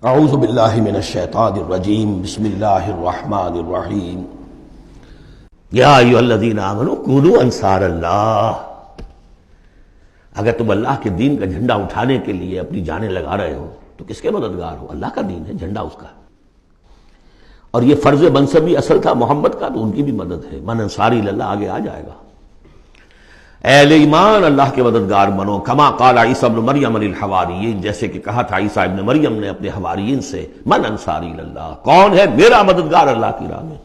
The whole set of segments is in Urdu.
اعوذ باللہ من الشیطان الرجیم بسم اللہ الرحمن الرحیم یا ایھا الذین آمنوا کونوا انصار اللہ. اگر تم اللہ کے دین کا جھنڈا اٹھانے کے لیے اپنی جانیں لگا رہے ہو تو کس کے مددگار ہو؟ اللہ کا دین ہے، جھنڈا اس کا. اور یہ فرض منصبی اصل تھا محمد کا، تو ان کی بھی مدد ہے. من انصاری اللہ آگے آ جائے گا. اہل ایمان اللہ کے مددگار بنو. کما قال عیسی ابن مریم للحواریین، جیسے کہ کہا تھا عیسیٰ ابن مریم نے اپنے حواریین سے، من انصاری اللہ، کون ہے میرا مددگار اللہ کی راہ میں.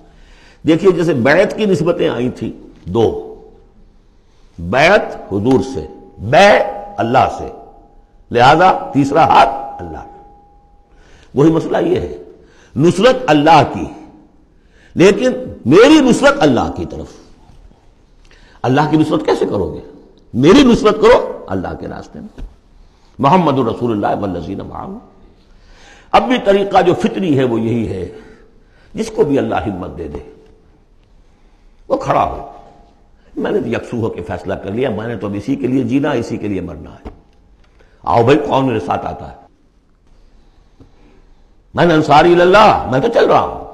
دیکھیے جیسے بیعت کی نسبتیں آئی تھیں دو، بیعت حضور سے، بے اللہ سے، لہذا تیسرا ہاتھ اللہ. وہی مسئلہ یہ ہے، نصرت اللہ کی، لیکن میری نصرت اللہ کی طرف. اللہ کی نصرت کیسے کرو گے؟ میری نصرت کرو اللہ کے راستے میں. محمد رسول اللہ والذین معہ. اب بھی طریقہ جو فطری ہے وہ یہی ہے، جس کو بھی اللہ ہمت دے دے وہ کھڑا ہو. میں نے یکسو ہو کے فیصلہ کر لیا، میں نے تو اب اسی کے لیے جینا، اسی کے لیے مرنا ہے. آؤ بھائی، کون میرے ساتھ آتا ہے؟ میں انصاری اللہ، میں تو چل رہا ہوں.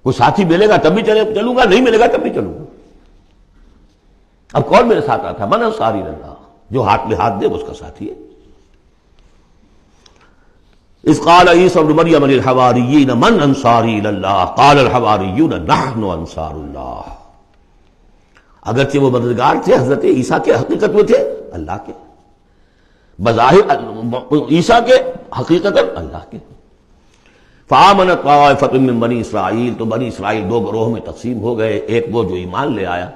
کوئی ساتھی ملے گا تب بھی چلوں گا، نہیں ملے گا تب بھی چلوں گا. اب کون میرے ساتھ آتا ہے؟ من انصاری اللہ، جو ہاتھ میں ہاتھ دے وہ اس کا ساتھی ہے. اذ قال عیسی ابن مریم للحواریین من انصاری اللہ قال الحواریون نحن انصار اللہ. اگرچہ وہ مددگار تھے حضرت عیسیٰ کے، حقیقت میں تھے اللہ کے، بظاہر عیسیٰ کے، حقیقت اللہ کے. فآمنت طائفۃ من بنی اسرائیل، تو بنی اسرائیل دو گروہ میں تقسیم ہو گئے، ایک وہ جو ایمان لے آیا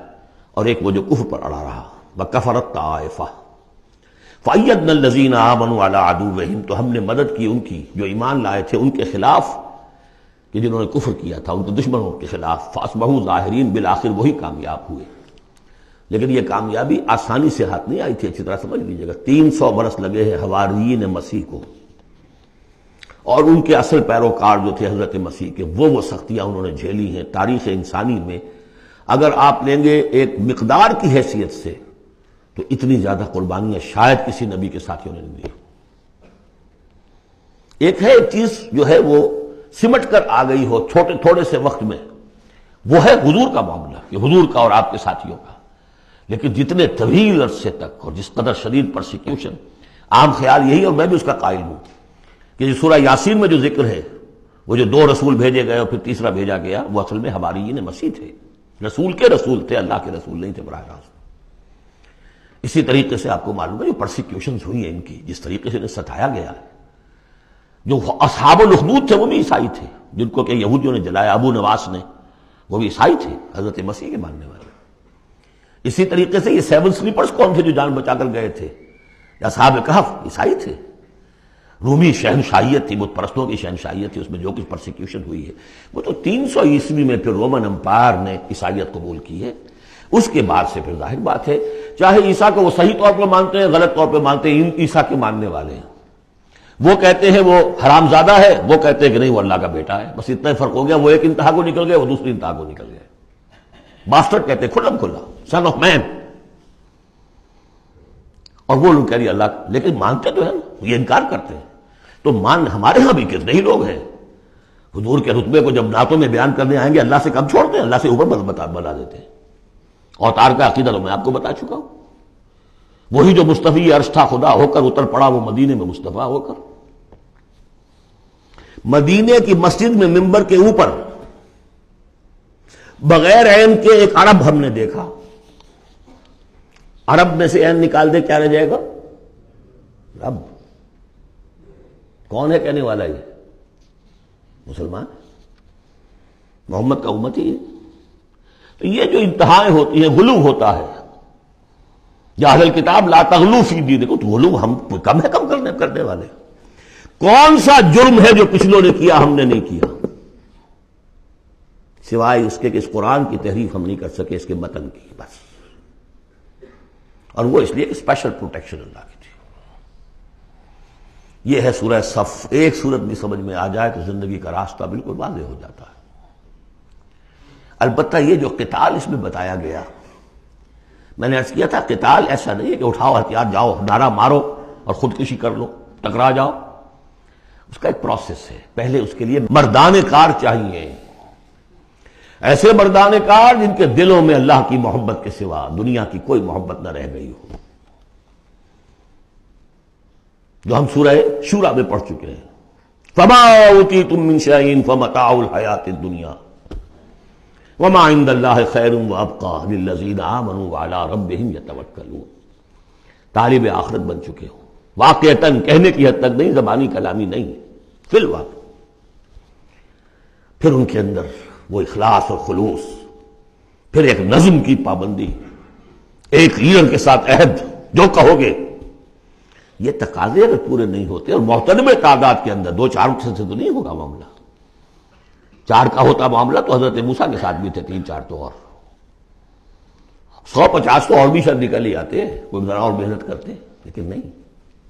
اور ایک وہ جو کفر پر اڑا رہا. وکفرت طائفہ فأیدنا الذین آمنوا علی عدوہم، تو ہم نے مدد کی ان کی جو ایمان لائے تھے ان کے خلاف، کہ جنہوں نے کفر کیا تھا ان کے دشمنوں کے خلاف. فاصبحوا ظاہرین، بالآخر وہی کامیاب ہوئے. لیکن یہ کامیابی آسانی سے ہاتھ نہیں آئی تھی، اچھی طرح سمجھ لیجیے گا. 300 برس لگے ہیں حواریین مسیح کو، اور ان کے اصل پیروکار جو تھے حضرت مسیح کے، وہ سختیاں انہوں نے جھیلی ہیں. تاریخ انسانی میں اگر آپ لیں گے ایک مقدار کی حیثیت سے تو اتنی زیادہ قربانیاں شاید کسی نبی کے ساتھیوں نے نہیں دی. ایک ہے ایک چیز جو ہے وہ سمٹ کر آ گئی ہو تھوڑے سے وقت میں، وہ ہے حضور کا معاملہ، کہ حضور کا اور آپ کے ساتھیوں کا. لیکن جتنے طویل عرصے تک اور جس قدر شدید پرسیکیوشن، عام خیال یہی، اور میں بھی اس کا قائل ہوں، کہ سورہ یاسین میں جو ذکر ہے، وہ جو 2 رسول بھیجے گئے اور پھر تیسرا بھیجا گیا، وہ اصل میں حواریین مسیح تھے. رسول کے رسول تھے، اللہ کے رسول نہیں تھے براہ راست. اسی طریقے سے آپ کو معلوم ہے جو پرسیکیوشنز ہوئی ہیں ان کی، جس طریقے سے انہیں ستایا گیا ہے. جو اصحاب الاخدود تھے وہ بھی عیسائی تھے، جن کو کہ یہودیوں نے جلایا، ابو نواس نے، وہ بھی عیسائی تھے، حضرت مسیح کے ماننے والے. اسی طریقے سے یہ 7 سلیپرز کون تھے جو جان بچا کر گئے تھے؟ اصحاب کہف عیسائی تھے. رومی شہنشاہیت تھی، بت پرستوں کی شہنشاہیت تھی، اس میں جو کچھ پرسیکیوشن ہوئی ہے وہ تو 300 عیسوی میں پھر رومن امپائر نے عیسائیت قبول کی ہے. اس کے بعد سے پھر ظاہر بات ہے، چاہے عیسیٰ کو وہ صحیح طور پر مانتے ہیں، غلط طور پہ مانتے ہیں، عیسیٰ کے ماننے والے ہیں. وہ کہتے ہیں وہ حرام زادہ ہے، وہ کہتے ہیں کہ نہیں وہ اللہ کا بیٹا ہے. بس اتنا ہی فرق ہو گیا، وہ ایک انتہا کو نکل گئے، وہ دوسری انتہا کو نکل گئے. باسٹرڈ کہتے ہیں کھلم کھلا، سن آف مین. اور وہ لوگ کہہ رہے اللہ، لیکن مانتے تو ہیں نا، یہ انکار کرتے ہیں. تو ہمارے ہاں بھی کتنے ہی لوگ ہیں حضور کے رتبے کو جب نعتوں میں بیان کرنے آئیں گے، اللہ سے کم چھوڑتے ہیں، اللہ سے اوپر بنا دیتے ہیں. اوتار کا عقیدہ تو میں آپ کو بتا چکا ہوں. وہی جو مصطفی عرش تھا خدا ہو کر اتر پڑا وہ مدینے میں مصطفیٰ ہو کر. مدینے کی مسجد میں ممبر کے اوپر بغیر عین کے ایک عرب ہم نے دیکھا. عرب میں سے عین نکال دے کیا رہ جائے گا؟ رب. کون ہے کہنے والا؟ یہ مسلمان، محمد کا امتی ہے. تو یہ جو انتہائیں ہوتی ہیں، غلو ہوتا ہے. یا اہل الکتاب لا تغلو فی دینکم، تو غلو ہم کم ہے کم کرنے والے. کون سا جرم ہے جو پچھلوں نے کیا ہم نے نہیں کیا، سوائے اس کے کہ اس قرآن کی تحریف ہم نہیں کر سکے، اس کے متن کی بس. اور وہ اس لیے کہ اسپیشل پروٹیکشن اللہ کی تھی. یہ ہے سورہ صف. ایک سورت بھی سمجھ میں آ جائے تو زندگی کا راستہ بالکل واضح ہو جاتا ہے. البتہ یہ جو قتال اس میں بتایا گیا، میں نے عرض کیا تھا قتال ایسا نہیں ہے کہ اٹھاؤ ہتھیار جاؤ نعرہ مارو اور خودکشی کر لو، ٹکرا جاؤ. اس کا ایک پروسیس ہے. پہلے اس کے لیے مردان کار چاہیے، ایسے مردان کار جن کے دلوں میں اللہ کی محبت کے سوا دنیا کی کوئی محبت نہ رہ گئی ہو، جو ہم سورہ شورى میں پڑھ چکے ہیں. فما اوتیتم من شیء فمتاع الحیاۃ الدنیا وما عند اللہ خیر وابقى للذین آمنوا وعلی ربہم یتوکلون. طالب آخرت بن چکے ہو، واقعتاً کہنے کی حد تک نہیں، زبانی کلامی نہیں، فی الواقع. پھر ان کے اندر وہ اخلاص اور خلوص، پھر ایک نظم کی پابندی، ایک لیڈر کے ساتھ عہد، جو کہو گے. یہ تقاضے اگر پورے نہیں ہوتے، اور محترم تعداد کے اندر 2-4 سے تو نہیں ہوگا معاملہ. 4 کا ہوتا معاملہ تو حضرت موسیٰ کے ساتھ بھی تھے، 3-4 تو اور 150 تو اور بھی شاید نکل ہی آتے، کوئی ذرا اور محنت کرتے، لیکن نہیں،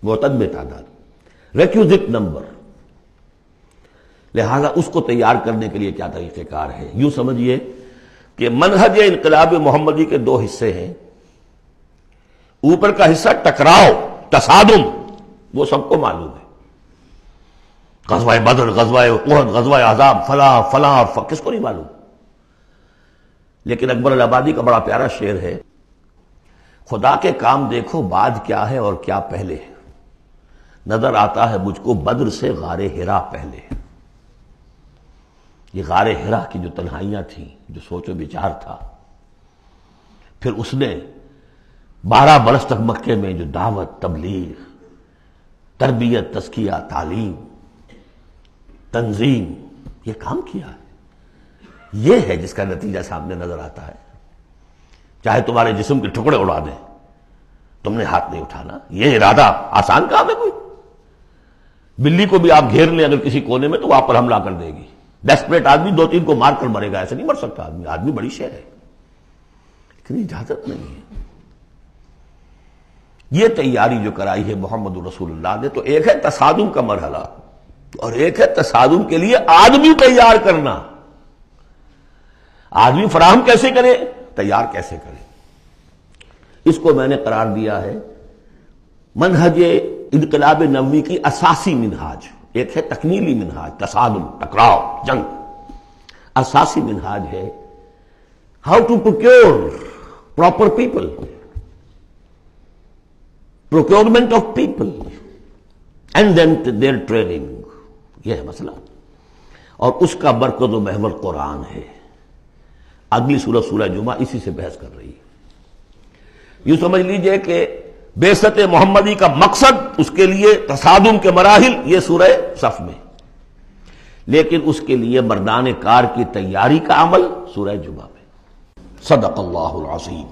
معتدل تعداد، ریکوزٹ نمبر. لہذا اس کو تیار کرنے کے لیے کیا طریقہ کار ہے؟ یوں سمجھیے کہ منہج انقلاب محمدی کے 2 حصے ہیں. اوپر کا حصہ ٹکراؤ، تصادم، وہ سب کو معلوم ہے. غزوہ بدر، غزوہ احد، غزوہ احزاب، فلاں فلاں، کس کو نہیں معلوم؟ لیکن اکبر الآبادی کا بڑا پیارا شعر ہے، خدا کے کام دیکھو بعد کیا ہے اور کیا پہلے ہے، نظر آتا ہے مجھ کو بدر سے غار حرا پہلے. یہ غار حرا کی جو تنہائیاں تھیں، جو سوچ و بچار تھا، پھر اس نے 12 برس تک مکے میں جو دعوت، تبلیغ، تربیت، تزکیہ، تعلیم، تنظیم، یہ کام کیا ہے. یہ ہے جس کا نتیجہ سامنے نظر آتا ہے. چاہے تمہارے جسم کے ٹکڑے اڑا دیں، تم نے ہاتھ نہیں اٹھانا. یہ ارادہ آسان کام ہے کوئی؟ بلی کو بھی آپ گھیر لیں اگر کسی کونے میں تو وہ آپ پر حملہ کر دے گی. ڈیسپریٹ آدمی 2-3 کو مار کر مرے گا، ایسے نہیں مر سکتا آدمی. آدمی بڑی شے ہے، لیکن اجازت نہیں ہے. یہ تیاری جو کرائی ہے محمد رسول اللہ نے، تو ایک ہے تصادم کا مرحلہ، اور ایک ہے تصادم کے لیے آدمی تیار کرنا. آدمی فراہم کیسے کرے، تیار کیسے کرے. اس کو میں نے قرار دیا ہے منہج انقلاب نبوی کی اساسی منہاج. ایک ہے تکمیلی منہاج، تصادم، ٹکراؤ، جنگ. اساسی منہاج ہے how to procure proper people, procurement of people and then their training. یہ ہے مسئلہ، اور اس کا مرکز و محور قرآن ہے. اگلی سورہ، سورہ جمعہ، اسی سے بحث کر رہی ہے. یوں سمجھ لیجئے کہ بعثت محمدی کا مقصد، اس کے لیے تصادم کے مراحل، یہ سورہ صف میں، لیکن اس کے لیے مردان کار کی تیاری کا عمل سورہ جمعہ میں. صدق اللہ العظیم.